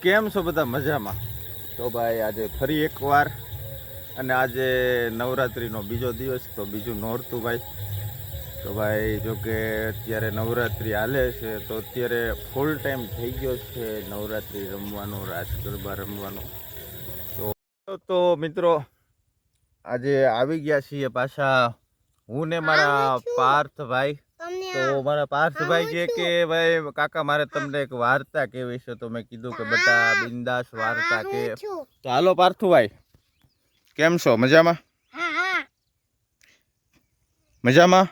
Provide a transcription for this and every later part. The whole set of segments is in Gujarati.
કેમ છો બધા મજામાં? તો ભાઈ આજે ફરી એકવાર અને આજે નવરાત્રિનો બીજો દિવસ, તો બીજું નોરતું ભાઈ. તો ભાઈ જો કે અત્યારે નવરાત્રિ હાલે છે, તો અત્યારે ફૂલ ટાઈમ થઈ ગયો છે નવરાત્રિ રમવાનો, રાસ ગરબા રમવાનો. તો મિત્રો આજે આવી ગયા છીએ પાછા હું ને મારા પાર્થભાઈ. તો મારા પાર્થભાઈ કહે કે ભાઈ કાકા મારે તમને એક વાર્તા કહેવી છે. તો મેં કીધું કે બેટા બિંદાસ વાર્તા કે. તો હાલો પાર્થભાઈ, કેમ છો? મજામાં? મજામાં?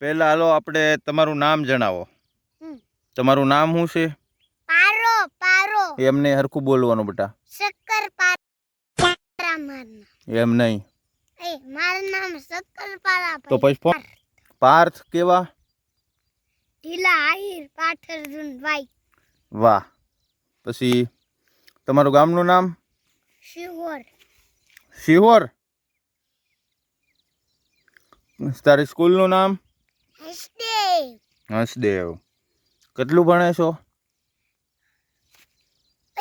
પહેલા હાલો આપણે તમારું નામ જણાવો. તમારું નામ શું છે? પારો. પારો એમને હરખું બોલવાનું બેટા. શક્કર પારા મારના. એમ નહીં. મારું નામ શક્કર પારા. તો પછી પાર્થ કેવા? ઢીલા આહિર પાઠરજુન ભાઈ. વાહ. પછી તમારું ગામનું નામ? શિહોર. શિહોર. તારી સ્કૂલનું નામ? હસદેવ. હસદેવ. કેટલું ભણે છો?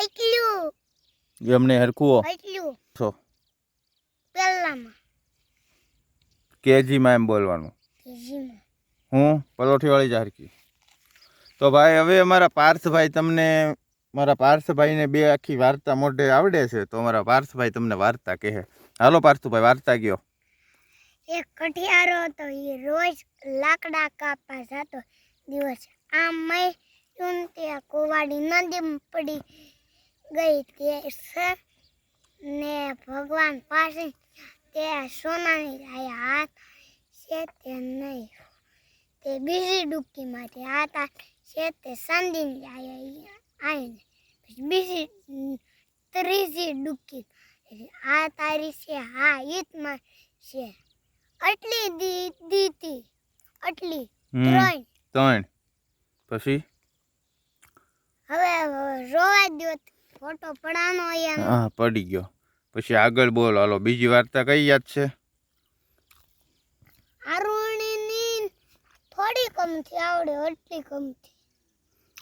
એટલું. એમને હરખું એટલું. છો પહેલામાં. કેજીમાં એમ બોલવાનું. કેજીમાં. હું પલોઠીવાળી ઝારકી. તો ભાઈ હવે અમારા પાર્થભાઈ તમને, મારા પાર્થભાઈને બે આખી વાર્તા મોઢે આવડે છે, તો અમારા પાર્થભાઈ તમને વાર્તા કહે. હાલો પાર્થભાઈ, વાર્તા કયો. એક કઠિયારો હતો, એ રોજ લાકડા કાપવા જતો. દિવસ આમ મેં તે કોવાડી નદીમાં પડી ગઈ. તે ને ભગવાન પાસે તે સોનાની હાથ છે તે નહીં. તે બીજી ડૂબકીમાંથી હાથ છે તે ચાંદીની આવીને બીજી ત્રીજી ડૂબકી આ તારી છે, હા ઈતમાં છે. આટલી દીધી આટલી ત્રણ. પછી હવે રોવા દો, ફોટો પડાનો. હા પડી ગયો. પછી આગળ બોલો. હાલો બીજી વાર્તા કઈ યાદ છે? આરુણીની થોડી કમથી આવડે, આટલી કમથી.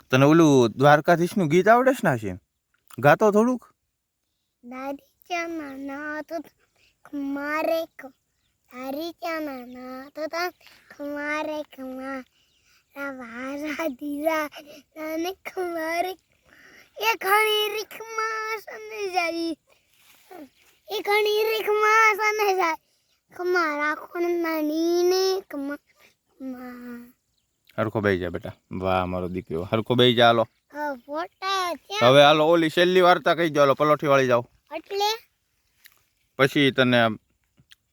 તને ઓલું દ્વારકાધીશનું ગીત આવડે છે ને? છે ગાતો થોડુંક. દાદી ચાના ના તો મારે તારી ચાના ના તો ખમારે ખમારા વારા દીરા નાને ખમારે એ ઘણી રીખમાં સને જાય, એ ઘણી રીખમાં સને જાય. ખમારા ખોણના નીને ખમા. હરખો બેહી જા બેટા. વાહ મારો દીકરો, હરખો બેહી જા. હાલો ફોટા હવે હાલો ઓલી છેલ્લી વાર્તા કહી દો. હાલો પલોઠી વાળી જાઓ. એટલે પછી તને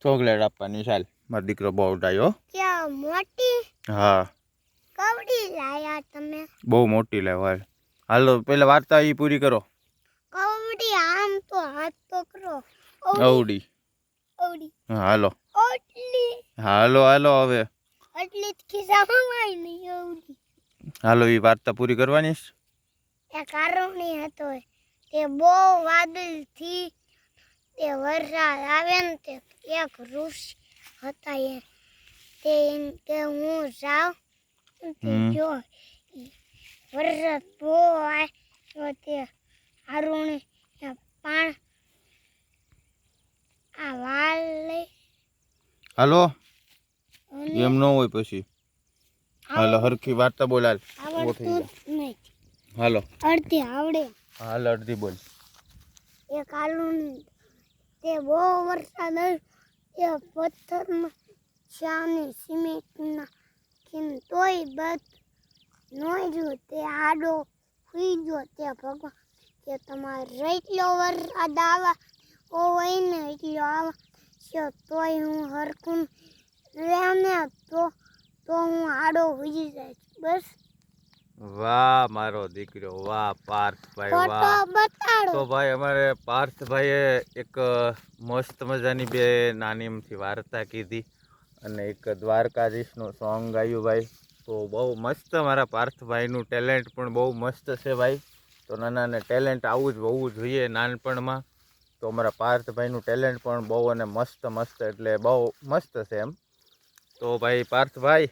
ચોકલેટ આપવાની. ચાલ મારો દીકરો બહુ ડાયો. ક્યાં મોટી? હા કવડી લાયા તમે? બહુ મોટી લાવ. હાલો પેલા વાર્તા એ પૂરી કરો. કવડી આમ તો હાથ પકડો. અવડી. અવડી. હાલો ઓટલી. હાલો હાલો હવે આટલી જ ખિસ્સામાં નહીં અવડી. હાલો એ વાર્તા પૂરી કરવાની છે. એક આરુણી હતો, તે બહુ વાદળથી તે વરસાદ આવે ને તે એક ઋષિ હતા. તે એમ કે હું જાઉં તે જો વરસાદ બહુ આવે તો તે આરુણી પાણ આ વાલ લઈ. હાલો એમ ન હોય પછી. હાલો હરખી વાર્તા બોલ. હાલ આવડતું નહીં. હાલો અડધી આવડે. હાલ અડધી બોલ. એક આરુણી તે બહુ વરસાદ આવ્યો, તે પથ્થરમાં ચાની સિમેન્ટના ખીન તોય બધ નોઈ જો. તે આડો સુઈ ગયો. તે ભગવાન કે તમારે એટલો વરસાદ આવા હોય ને એટલો આવા છે તોય હું હરખું રહે ને તો હું આડો સુઈ જાય બસ. વાહ મારો દીકરો, વાહ પાર્થભાઈ ફોટો વાહ. બતાડો. તો ભાઈ અમારે પાર્થભાઈએ એક મસ્ત મજાની બે નાની અમથી વાર્તા કીધી અને એક દ્વારકાધીશનું સોંગ ગાયું ભાઈ. તો બહુ મસ્ત મારા પાર્થભાઈનું ટેલેન્ટ પણ બહુ મસ્ત છે ભાઈ. તો નાનાને ટેલેન્ટ આવું જ હોવું જોઈએ નાનપણમાં. તો અમારા પાર્થભાઈનું ટેલેન્ટ પણ બહુ અને મસ્ત એટલે બહુ મસ્ત છે એમ. તો ભાઈ પાર્થભાઈ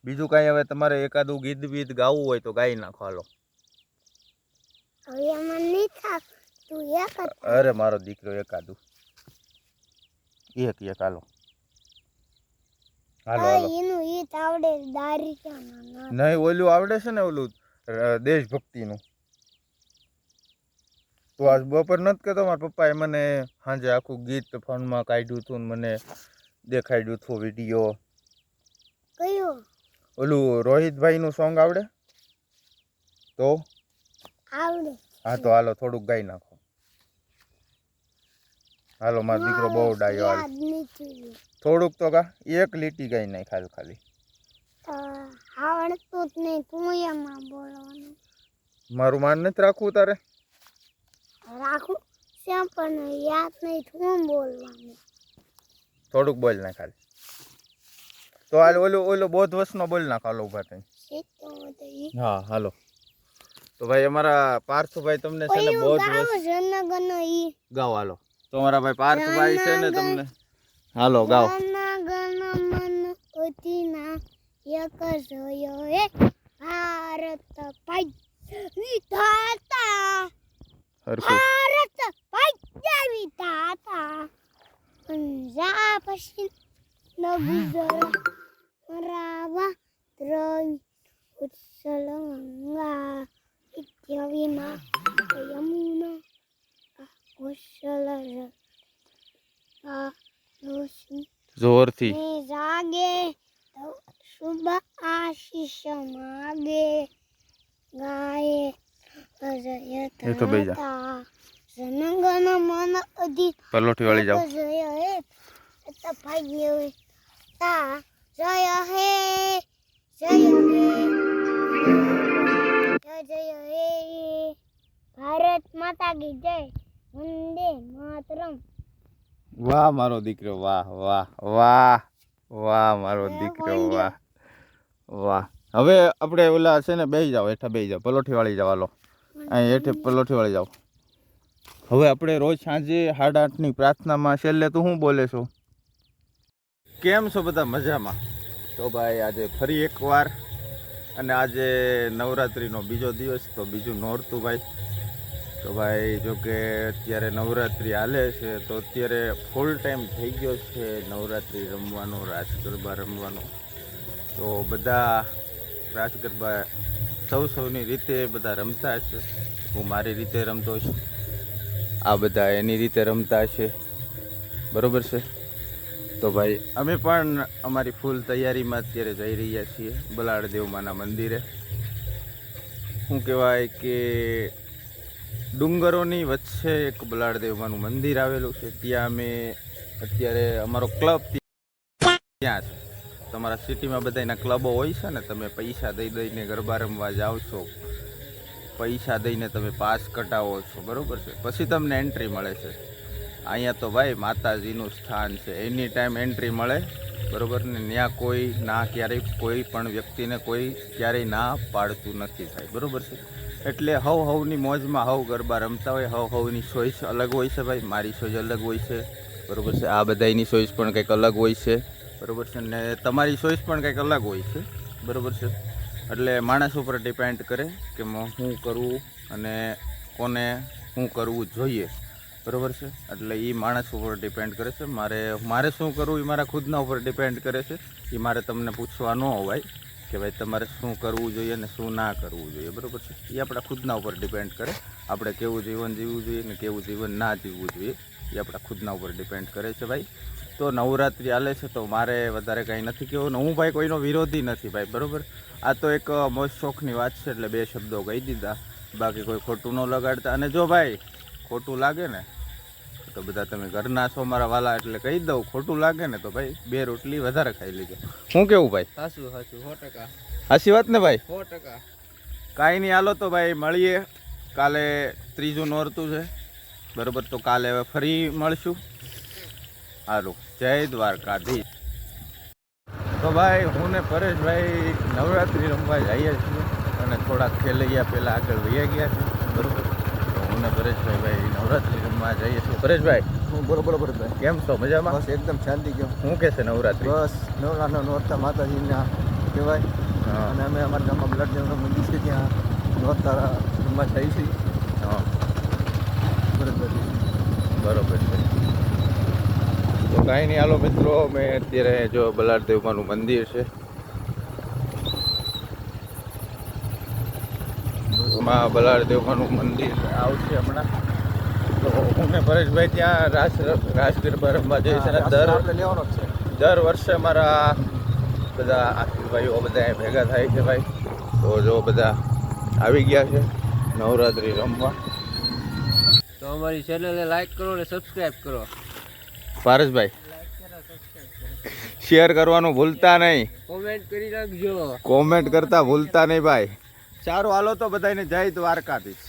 બીજું કાંઈ હવે તમારે એકાદું ગીત બીત ગાવું હોય તો ગાઈ નાખો. હાલો હવે એમાં નહીં થાક તું એક જ અરે મારો દીકરો એકાદું એક હાલો હાલો હવે હાલો એનું ઈત આવડે દારી ક્યાં ના નહીં ઓલું આવડે છે ને ઓલું દેશભક્તિનું તો આજ બપોર નથી કહેતો મારા પપ્પાએ મને સાંજે આખું ગીત ફોનમાં કાઢ્યું હતું ને મને દેખાડ્યું હતું વિડીયો કયું ઓલું રોહિતભાઈનું સોંગ આવડે તો આવડે હા તો હાલો થોડુંક ગાઈ નાખો હાલો મારો દીકરો બહુ ડાયો હાલ યાદ નથી થોડુંક તો ગા એક લીટી ગાઈ નાખ ખાલી તો આવડતું જ નહીં તું એમાં બોલવાનું મારું માન નથી રાખવું તારે રાખું શ્યામ પણ યાદ નહીં શું બોલવાનું થોડુંક બોલ નાખ ખાલી તો હાલ ઓલો બોધ વસનો બોલ નાખ હાલો ઉભા થઈ શીખતો હતી હા હાલો તો ભાઈ અમારા પાર્થભાઈ તમને છે ને બોધ વસ જનગણ ઈ ગાઓ હાલો તો અમારા ભાઈ પાર્થભાઈ છે ને તમને હાલો ગાઓ જનગણ મન અતિના એક જોયો હે ભારત ભાઈ વિધાતા હરખું ભારત ભાઈ વિધાતા પંજાબ પછી ન ગુજર રાવા દ્રવી ઉત્સલ ગંગા ઇત્યવિના યમુના ઉત્સલ રોશની જોરથી ને જાગે તો શુભ આશીષ માગે ગાયે અજય એ તો બેજા. જનગણ મન અધિ પલોઠી વાળી જાઓ જય હે તો ભાગ્ય હે તા જય હે જય હે જય હે ભારત માતા કી જય વંદે માતરમ વાહ મારો દીકરો વાહ વાહ વાહ વાહ મારો દીકરો વાહ વાહ હવે આપણે ઓલા છે ને બેસી જાઓ હેઠા બેસી જાઓ પલોઠી વાળી જાઓ હાલો અહીં હેઠે પલોઠી વાળી જાઓ હવે આપણે રોજ સાંજે 8:30ની પ્રાર્થનામાં છેલ્લે તું શું બોલે છો કેમ છો બધા મજામાં તો ભાઈ આજે ફરી એકવાર અને આજે નવરાત્રિનો બીજો દિવસ તો બીજું નોરતું ભાઈ તો ભાઈ જો કે અત્યારે નવરાત્રિ હાલે છે તો અત્યારે ફૂલ ટાઈમ થઈ ગયો છે નવરાત્રિ રમવાનો રાસ ગરબા રમવાનો તો બધા રાસ ગરબા સૌની રીતે બધા રમતા હશે હું મારી રીતે રમતો છું આ બધા એની રીતે રમતા હશે બરાબર છે તો ભાઈ અમે પણ અમારી ફૂલ તૈયારીમાં અત્યારે જઈ રહ્યા છીએ બલાળદેવમાના મંદિરે શું કહેવાય કે ડુંગરોની વચ્ચે એક બલાળદેવમાનું મંદિર આવેલું છે ત્યાં અમે અત્યારે અમારો ક્લબ ત્યાં છે તમારા સિટીમાં બધાના ક્લબો હોય છે ને તમે પૈસા દઈને ગરબા રમવા જાઓ છો પૈસા દઈને તમે પાસ કટાવો છો બરાબર છે પછી તમને એન્ટ્રી મળે છે અહીંયા તો ભાઈ માતાજીનું સ્થાન છે એની ટાઈમ એન્ટ્રી મળે બરાબર ને ત્યાં કોઈ ના ક્યારેય કોઈ પણ વ્યક્તિને કોઈ ક્યારેય ના પાડતું નથી ભાઈ બરાબર છે એટલે હવની મોજમાં હવ ગરબા રમતા હોય હવની ચોઈસ અલગ હોય છે ભાઈ મારી ચોઈસ અલગ હોય છે બરાબર છે આ બધાની ચોઈસ પણ કંઈક અલગ હોય છે બરાબર છે ને તમારી ચોઈસ પણ કંઈક અલગ હોય છે બરાબર છે એટલે માણસ ઉપર ડિપેન્ડ કરે કે શું કરવું અને કોને શું કરવું જોઈએ બરાબર છે એટલે એ માણસ ઉપર ડિપેન્ડ કરે છે મારે શું કરવું એ મારા ખુદના ઉપર ડિપેન્ડ કરે છે એ મારે તમને પૂછવા ન હોવાય કે ભાઈ તમારે શું કરવું જોઈએ અને શું ના કરવું જોઈએ બરાબર છે એ આપણા ખુદના ઉપર ડિપેન્ડ કરે આપણે કેવું જીવન જીવવું જોઈએ ને કેવું જીવન ના જીવવું જોઈએ એ આપણા ખુદના ઉપર ડિપેન્ડ કરે છે ભાઈ તો નવરાત્રિ હાલે છે તો મારે વધારે કાંઈ નથી કહેવું ને હું ભાઈ કોઈનો વિરોધી નથી ભાઈ બરાબર આ તો એક મોજ શોખની વાત છે એટલે બે શબ્દો કહી દીધા બાકી કોઈ ખોટું ન લગાડતા અને જો ભાઈ ખોટું લાગે ને તો બધા તમે ઘરના છો મારા વાલા એટલે કહી દઉં ખોટું લાગે ને તો ભાઈ 2 રોટલી વધારે ખાઈ લેજો શું કેવું ભાઈ સાચું 100% સાચી વાત ને ભાઈ 100% કાંઈ નહીં હાલો તો ભાઈ મળીએ કાલે ત્રીજું નોરતું છે બરાબર તો કાલે હવે ફરી મળશું સારું જય દ્વારકાધીશ તો ભાઈ હું ને પરેશભાઈ નવરાત્રિ રમવા જઈએ છીએ અને થોડાક ખેલૈયા પહેલાં આગળ વહી ગયા છે બરાબર તો હું ને પરેશભાઈ ભાઈ નવરાત્રિ રમવા જઈએ છીએ પરેશભાઈ બરોબર ભાઈ કેમ છો મજામાં બસ એકદમ શાંતિ ગયો શું કે છે નવરાત્રિ બસ નવરાત્રિના નોરતા માતાજીના કહેવાય હા અને અમે અમારા ગામમાં બ્લડ દેવનું મંદિર છે ત્યાં નોરતા રમવા જઈએ છીએ હા ભરતભાઈ બરોબર છે. તો કાંઈ નહીં, હાલો મિત્રો, મેં અત્યારે જો બલારદેવમાનું મંદિર છે, માં બલારદેવમાનું મંદિર આવશે હમણાં. તો હું ને પરેશભાઈ ત્યાં રાસ ગરબા રમવા જઈએ છે. અને આપણે લેવાનો જ છે. દર વર્ષે અમારા બધા આશીર્ભાઈઓ બધા અહીં ભેગા થાય છે ભાઈ. તો જો બધા આવી ગયા છે નવરાત્રિ રમવા. તો અમારી ચેનલને લાઈક કરો અને સબસ્ક્રાઇબ કરો. પારસભાઈ શેર કરવાનું ભૂલતા નહીં, કોમેન્ટ કરી નાખજો. કોમેન્ટ કરતા ભૂલતા નહીં ભાઈ. સારું, હાલો તો બધાને જય દ્વારકાધીશ.